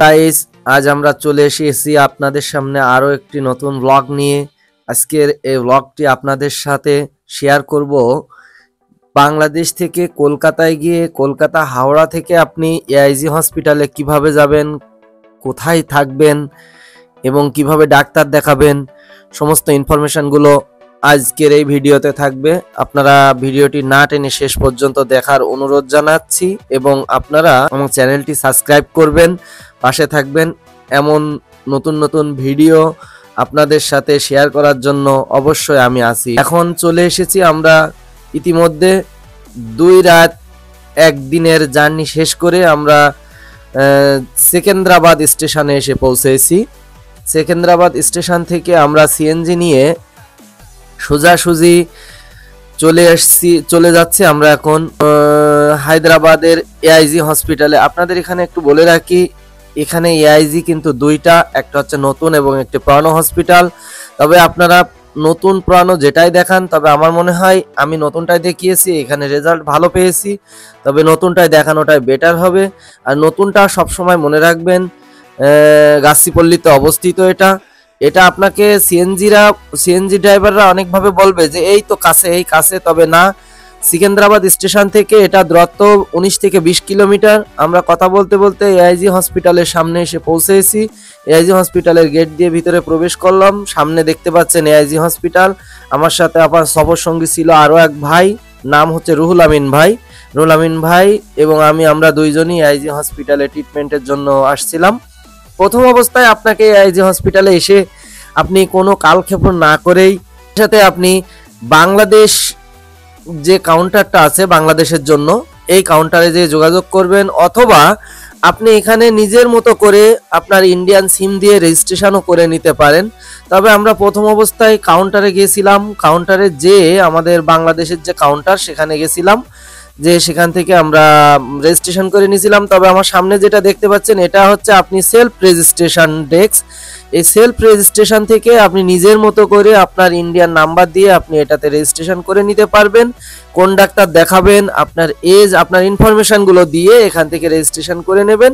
Guys, আজ আমরা চলে এসেছি আপনাদের সামনে আরো একটি নতুন ব্লগ নিয়ে। আজকের এই ব্লগটি আপনাদের সাথে শেয়ার করব বাংলাদেশ থেকে কলকাতায় গিয়ে কলকাতা হাওড়া থেকে আপনি এআইজি হসপিটালে কিভাবে যাবেন, কোথায় থাকবেন এবং কিভাবে ডাক্তার দেখাবেন, সমস্ত ইনফরমেশনগুলো আজকের এই ভিডিওতে থাকবে। আপনারা ভিডিওটি না টেনে শেষ পর্যন্ত দেখার অনুরোধ জানাচ্ছি এবং আপনারা আমার চ্যানেলটি সাবস্ক্রাইব করবেন, পাশে থাকবেন। এমন নতুন নতুন ভিডিও আপনাদের সাথে শেয়ার করার জন্য অবশ্যই আমি আছি। এখন চলে এসেছি আমরা ইতিমধ্যে 2 রাত 1 দিনের জার্নি শেষ করে আমরা সেকেন্দ্রাবাদ স্টেশনে এসে পৌঁছেছি। সেকেন্দ্রাবাদ স্টেশন থেকে আমরা সিএনজি নিয়ে সোজাসুজি চলে যাচ্ছি আমরা এখন হায়দ্রাবাদের এআইজি হসপিটালে। আপনাদের এখানে একটু বলে রাখি, এখানে এআইজি কিন্তু 2টা, একটা হচ্ছে নতুন এবং একটি পুরানো হসপিটাল। তবে আপনারা নতুন পুরানো যেটাই দেখান, তবে আমার মনে হয় আমি নতুনটাই দেখিয়েছি, এখানে রেজাল্ট ভালো পেয়েছি। তবে নতুনটাই দেখানোটাই বেটার হবে। আর নতুনটা সবসময় মনে রাখবেন গাছিপল্লিতে অবস্থিত। এটা আপনাকে সিএনজি ড্রাইভাররা অনেকভাবে বলবে যে এই তো কাছে, এই কাছে, তবে না। সেকেন্দ্রাবাদ স্টেশন থেকে এটা দূরত্ব 19 থেকে 20 কিলোমিটার। আমরা কথা বলতে বলতে এআইজি হসপিটালের সামনে এসে পৌঁছেছি। এআইজি হসপিটালের গেট দিয়ে ভিতরে প্রবেশ করলাম। সামনে দেখতে পাচ্ছেন এআইজি হসপিটাল। আমার সাথে আমার সফর সঙ্গী ছিল আরও এক ভাই, নাম হচ্ছে রুহুল আমিন ভাই এবং আমরা দুইজনই এআইজি হসপিটালে ট্রিটমেন্টের জন্য আসছিলাম। প্রথম অবস্থায় আপনাকে এআইজি হসপিটালে এসে আপনি কোনো কালক্ষেপণ না করেই সাথে আপনি বাংলাদেশ যে কাউন্টারটা আছে বাংলাদেশের জন্য, এই কাউন্টারে যে যোগাযোগ করবেন, অথবা আপনি এখানে নিজের মতো করে আপনার ইন্ডিয়ান সিম দিয়ে রেজিস্ট্রেশনও করে নিতে পারেন। তবে আমরা প্রথম অবস্থায় কাউন্টারে গিয়েছিলাম। কাউন্টারে যে আমাদের বাংলাদেশের যে কাউন্টার, সেখানে গেছিলাম, যে সেখান থেকে আমরা রেজিস্ট্রেশন করে নিয়েছিলাম। তবে আমার সামনে যেটা দেখতে পাচ্ছেন, এটা হচ্ছে আপনি সেলফ রেজিস্ট্রেশন ডেস্ক। এই সেলফ রেজিস্ট্রেশন থেকে আপনি নিজের মতো করে আপনার ইন্ডিয়ান নাম্বার দিয়ে আপনি এটাতে রেজিস্ট্রেশন করে নিতে পারবেন। কোন ডাক্তার দেখাবেন, আপনার এজ, আপনার ইনফরমেশনগুলো দিয়ে এখান থেকে রেজিস্ট্রেশন করে নেবেন।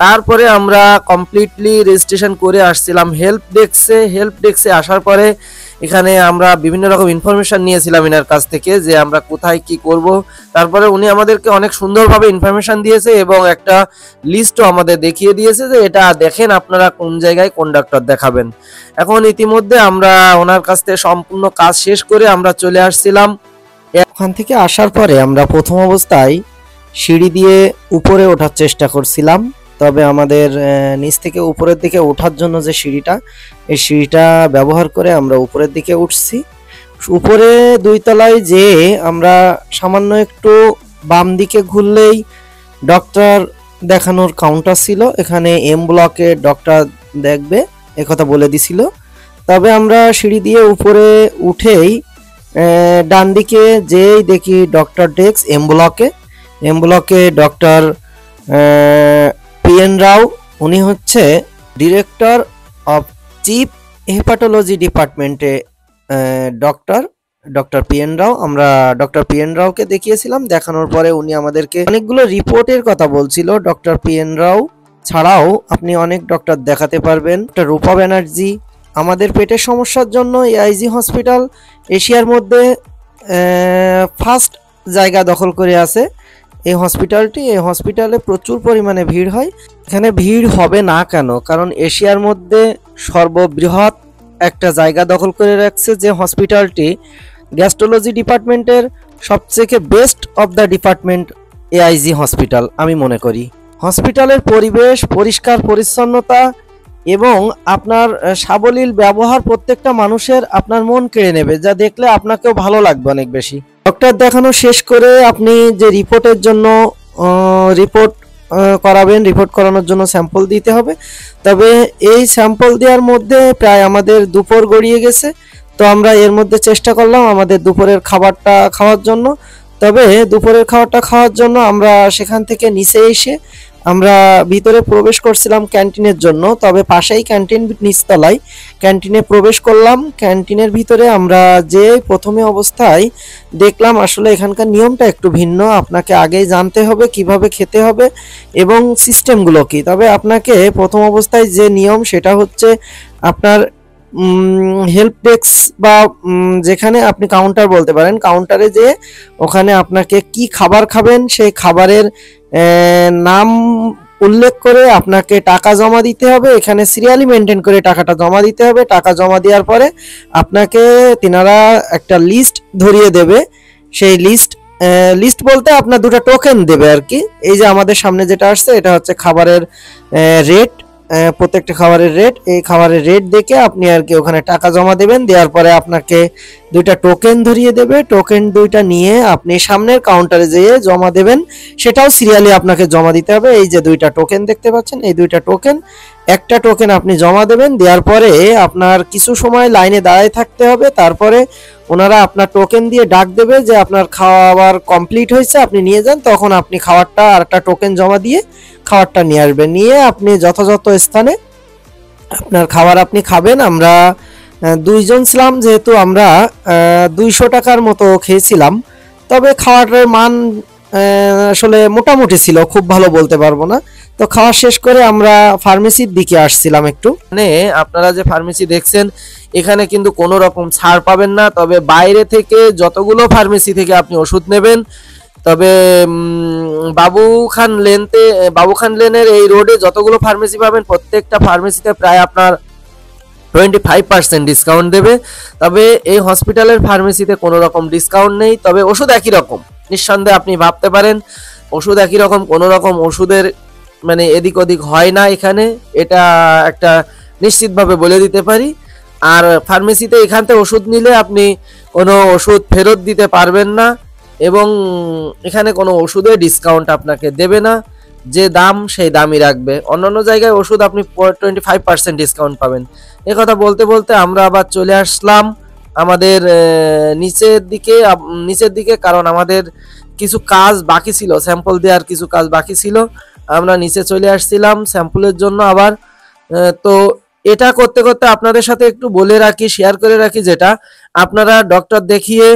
তারপরে আমরা কমপ্লিটলি রেজিস্ট্রেশন করে আসছিলাম হেল্প ডেস্কে আসার পরে এখানে আমরা বিভিন্ন রকম ইনফরমেশন নিয়েছিলাম এনার কাছ থেকে, যে আমরা কোথায় কি করব। তারপরে উনি আমাদেরকে অনেক সুন্দরভাবে ইনফরমেশন দিয়েছে এবং একটা লিস্টও আমাদের দেখিয়ে দিয়েছে যে এটা দেখেন আপনারা কোন জায়গায় কোন ডাক্তার দেখাবেন। এখন ইতিমধ্যে আমরা ওনার কাছ থেকে সম্পূর্ণ কাজ শেষ করে আমরা চলে আসছিলাম। ওখান থেকে আসার পরে আমরা প্রথম অবস্থায় সিঁড়ি দিয়ে উপরে ওঠার চেষ্টা করছিলাম। তবে আমাদের নিচ থেকে উপরের দিকে ওঠার জন্য যে সিঁড়িটা, এই সিঁড়িটা ব্যবহার করে আমরা উপরের দিকে উঠছি। উপরে 2 তলায় যেয়ে আমরা সামান্য একটু বাম দিকে ঘুরলেই ডক্টর দেখানোর কাউন্টার ছিল। এখানে এম ব্লকে ডক্টর দেখবে একথা বলে দিছিল। তবে আমরা সিঁড়ি দিয়ে উপরে উঠেই ডান দিকে যেই দেখি ডক্টর ডেস্ক এম ব্লকে ডক্টর পিএন রাও, উনি হচ্ছে ডিরেক্টর অফ চিফ হেপাটোলজি ডিপার্টমেন্টে ডক্টর পিএন রাও। আমরা ডক্টর পিএন রাওকে দেখিয়েছিলাম। দেখানোর পরে উনি আমাদেরকে অনেকগুলো রিপোর্টের কথা বলছিল। ডক্টর পিএন রাও ছাড়াও আপনি অনেক ডক্টর দেখাতে পারবেন। ডক্টর রূপা ব্যানার্জি, আমাদের পেটের সমস্যার জন্য এআইজি হসপিটাল এশিয়ার মধ্যে ফার্স্ট জায়গা দখল করে আছে। এই হসপিটালে প্রচুর পরিমাণে ভিড় হয়। এখানে ভিড় হবে না কেন? কারণ এশিয়ার মধ্যে সর্ববৃহৎ একটা জায়গা দখল করে রাখছে যে হসপিটালটি গ্যাস্ট্রোলজি ডিপার্টমেন্টের সবথেকে best of the department AIG hospital আমি মনে করি। হসপিটালের পরিবেশ, পরিষ্কার পরিচ্ছন্নতা এবং আপনার সাবলীল ব্যবহার প্রত্যেকটা মানুষের আপনার মন কেড়ে নেবে, যা দেখলে আপনাকেও ভালো লাগবে অনেক বেশি। ডক্টর দেখানো শেষ করে আপনি যে রিপোর্টের জন্য রিপোর্ট করানোর জন্য স্যাম্পল দিতে হবে। তবে এই স্যাম্পল দেওয়ার মধ্যে প্রায় আমাদের দুপুর গড়িয়ে গেছে। তো আমরা এর মধ্যে চেষ্টা করলাম আমাদের দুপুরের খাবারটা খাওয়ার জন্য। তবে দুপুরের খাবারটা খাওয়ার জন্য আমরা সেখান থেকে নিচে এসে আমরা ভিতরে প্রবেশ করছিলাম ক্যান্টিনের জন্য, তবে পাশেই ক্যান্টিন, নিচতলায় ক্যান্টিনে প্রবেশ করলাম। ক্যান্টিনের ভিতরে আমরা যে প্রথমে অবস্থায় দেখলাম আসলে এখানকার নিয়মটা একটু ভিন্ন। আপনাকে আগেই জানতে হবে কিভাবে খেতে হবে এবং সিস্টেমগুলো কি। তবে আপনাকে প্রথম অবস্থায় যে নিয়ম সেটা হচ্ছে আপনার হেল্প ডেস্ক বা যেখানে আপনি কাউন্টার বলতে পারেন, কাউন্টারে যে ওখানে আপনাকে কি খাবার খাবেন সেই খাবারের নাম উল্লেখ করে আপনাকে টাকা জমা দিতে হবে। এখানে সিরিয়ালি মেনটেন করে টাকাটা জমা দিতে হবে। টাকা জমা দেওয়ার পরে আপনাকে তিনারা একটা লিস্ট ধরিয়ে দেবে। সেই লিস্ট বলতে আপনার দুটো টোকেন দেবে আর কি। এই যে আমাদের সামনে যেটা আসছে এটা হচ্ছে খাবারের রেট, প্রত্যেকটা খাবারের রেট। এই খাবারের রেট দেখে আপনি আর কি ওখানে টাকা জমা দেবেন। দেওয়ার পরে আপনাকে দুইটা টোকেন ধরিয়ে দেবে। টোকেন দুইটা নিয়ে আপনি সামনের কাউন্টারে যেয়ে জমা দেবেন। সেটাও সিরিয়ালি আপনাকে জমা দিতে হবে। এই যে দুইটা টোকেন দেখতে পাচ্ছেন, এই দুইটা টোকেন, একটা টোকেন আপনি জমা দেবেন। দেওয়ার পরে আপনার কিছু সময় লাইনে দাঁড়ায় থাকতে হবে। তারপরে ওনারা আপনার টোকেন দিয়ে ডাক দেবে যে আপনার খাবার কমপ্লিট হয়েছে, আপনি নিয়ে যান। তখন আপনি খাবারটা আর একটা টোকেন জমা দিয়ে খাবারটা নিয়ে আসবেন। নিয়ে আপনি যথাযথ স্থানে আপনার খাবার আপনি খাবেন। আমরা দুইজন ছিলাম, যেহেতু আমরা 200 টাকার মতো খেয়েছিলাম। তবে খাবারের মান আসলে মোটামুটি ছিল, খুব ভালো বলতে পারবো না। তো খাওয়া শেষ করে আমরা ফার্মেসির দিকে আসছিলাম একটু। মানে আপনারা যে ফার্মেসি দেখছেন এখানে কিন্তু কোনো রকম ছাড় পাবেন না। তবে বাইরে থেকে যতগুলো ফার্মেসি থেকে আপনি ওষুধ নেবেন, তবে বাবু খান লেনের এই রোডে যতগুলো ফার্মেসি পাবেন প্রত্যেকটা ফার্মেসিতে প্রায় আপনার 25% ডিসকাউন্ট দেবে। তবে এই হসপিটালের ফার্মেসিতে কোনো রকম ডিসকাউন্ট নেই। তবে ওষুধ একই রকম, নিঃসন্দেহে আপনি ভাবতে পারেন ওষুধ একই রকম, কোনো রকম ওষুধের মানে এদিক ওদিক হয় না এখানে, এটা একটা নিশ্চিতভাবে বলে দিতে পারি। আর ফার্মেসিতে এখান থেকে ওষুধ নিলে আপনি কোনো ওষুধ ফেরত দিতে পারবেন না এবং এখানে কোনো ওষুধে ডিসকাউন্ট আপনাকে দেবে না। যে দাম সেই দামই রাখবে। অন্যান্য জায়গায় ওষুধ আপনি 25% ডিসকাউন্ট পাবেন। এ কথা বলতে বলতে আমরা আবার চলে আসলাম আমাদের নিচের দিকে, কারণ আমাদের কিছু কাজ বাকি ছিল, স্যাম্পল দেওয়ার কিছু কাজ বাকি ছিল। আমরা নিচে চলে আসছিলাম স্যাম্পলের জন্য আবার। তো এটা করতে করতে আপনাদের সাথে একটু বলে রাখি, শেয়ার করে রাখি, যেটা আপনারা ডক্টর দেখিয়ে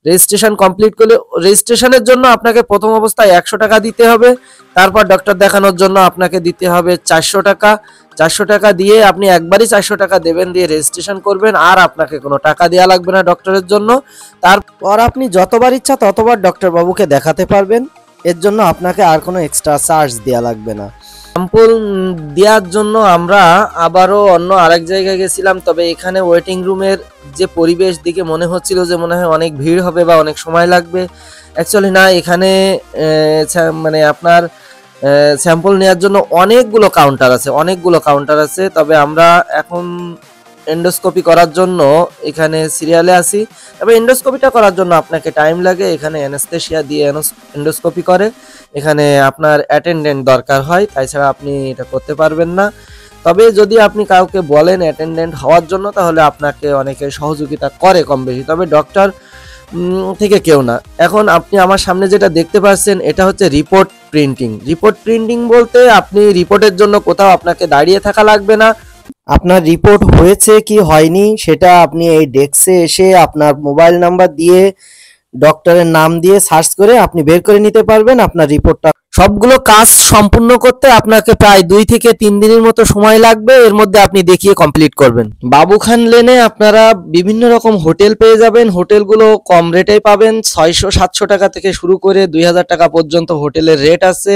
রেজিস্ট্রেশন কমপ্লিট করলে রেজিস্ট্রেশনের জন্য আপনাকে প্রথম অবস্থায় 100 টাকা দিতে হবে। তারপর ডক্টর দেখানোর জন্য আপনাকে দিতে হবে 400 টাকা। 400 টাকা দিয়ে আপনি একবারই 400 টাকা দেবেন, দিয়ে রেজিস্ট্রেশন করবেন। আর আপনাকে কোনো টাকা দেওয়া লাগবে না ডক্টরের জন্য। তারপর আপনি যতবার ইচ্ছা ততবার ডক্টর বাবুকে দেখাতে পারবেন। এর জন্য আপনাকে আর কোনো এক্সট্রা চার্জ দেওয়া লাগবে না। স্যাম্পল দেওয়ার জন্য আমরা আবারও অন্য আরেক জায়গায় গেছিলাম। তবে এখানে ওয়েটিং রুমের যে পরিবেশ দিকে মনে হচ্ছিল যে মনে হয় অনেক ভিড় হবে বা অনেক সময় লাগবে। অ্যাকচুয়ালি না, এখানে মানে আপনার স্যাম্পল নেওয়ার জন্য অনেকগুলো কাউন্টার আছে। তবে আমরা এখন এন্ডোস্কোপি করার জন্য এখানে সিরিয়ালে আছি। তবে এন্ডোস্কোপিটা করার জন্য আপনাকে টাইম লাগে। এখানে অ্যানেস্থেশিয়া দিয়ে এন্ডোস্কোপি করে। এখানে আপনার অ্যাটেন্ডেন্ট দরকার হয়, তাছাড়া আপনি এটা করতে পারবেন না। তবে যদি আপনি কাউকে বলেন অ্যাটেন্ডেন্ট হওয়ার জন্য, তাহলে আপনাকে অনেকে সহযোগিতা করে কম বেশি, তবে ডক্টর থেকে কেউ না। এখন আপনি আমার সামনে যেটা দেখতে পাচ্ছেন এটা হচ্ছে রিপোর্ট প্রিন্টিং বলতে আপনি রিপোর্টের জন্য কোথাও আপনাকে দাঁড়িয়ে থাকা লাগবে না। আপনার রিপোর্ট হয়েছে কি হয়নি সেটা আপনি এই ডেস্কে এসে আপনার মোবাইল নাম্বার দিয়ে ডক্টরের নাম দিয়ে সার্চ করে আপনি বের করে নিতে পারবেন আপনার রিপোর্টটা। সবগুলো কাজ সম্পূর্ণ করতে আপনাকে প্রায় 2 থেকে 3 দিনের মতো সময় লাগবে। এর মধ্যে আপনি দেখিয়ে কমপ্লিট করবেন। বাবু খান লেনে আপনারা বিভিন্ন রকম হোটেল পেয়ে যাবেন। হোটেলগুলো কম রেটে পাবেন, 600-700 টাকা থেকে শুরু করে 2000 টাকা পর্যন্ত হোটেলের রেট আছে।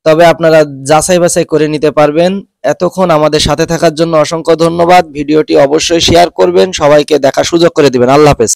তবে আপনারা যাচাই বাছাই করে নিতে পারবেন। এতক্ষণ আমাদের সাথে থাকার জন্য অসংখ্য ধন্যবাদ। ভিডিওটি অবশ্যই শেয়ার করবেন, সবাইকে দেখার সুযোগ করে দিবেন। আল্লাহ হাফেজ।